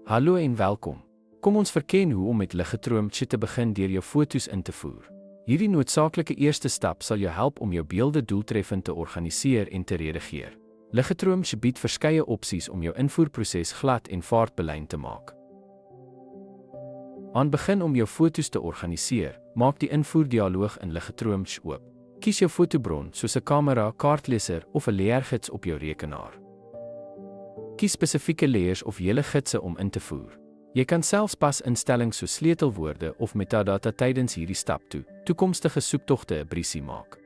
Hallo en welkom. Kom ons verken hoe om met Lightroom te begin deur jou foto's in te voer. Hierdie noodsaaklike eerste stap sal jou help om jou beelde doeltreffend te organiseer en te redigeer. Lightroom bied verskeie opsies om jou invoerproses glad en vaartbelyn te maak. Aan begin om jou foto's te organiseer, maak die invoerdialoog in Lightroom oop. Kies jou fotobron soos 'n kamera, kaartleser of 'n leergids op jou rekenaar. Kies spesifieke layers of hele gidse om in te voer. Jy kan selfs pas instellings soos sleutelwoorde of metadata tydens hierdie stap toekomstige soektogte 'n briesie maak.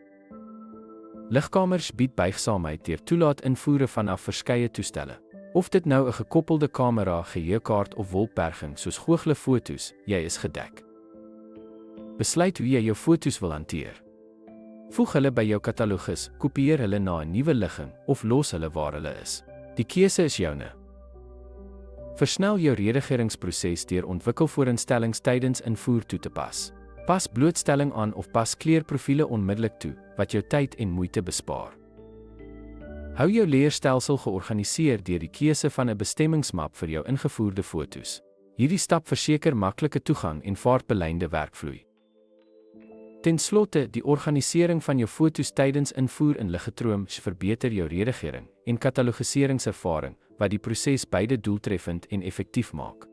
Ligkamers bied buigsaamheid deur toelaat invoere vanaf verskeie toestelle. Of dit nou 'n gekoppelde kamera, geheuekaart of wolkberging soos google foto's, jy is gedek. Besluit hoe jy jou foto's wil hanteer. Voeg hulle by jou katalogus, kopieer hulle na 'n nuwe ligging of los hulle waar hulle is. Die keuse is joune. Versnel jou redigeringsproses deur ontwikkelvoorinstellings tydens invoer toe te pas. Pas blootstelling aan of pas kleurprofiele onmiddellik toe, wat jou tyd en moeite bespaar. Hou jou leerstelsel georganiseer deur die keuse van 'n bestemmingsmap vir jou ingevoerde foto's. Hierdie stap verseker maklike toegang en vaartbelynde werkvloei. Ten slotte, die organisering van jou foto's tydens invoer in Lightroom verbeter jou redigering en katalogiseringservaring, wat die proses beide doeltreffend en effektief maak.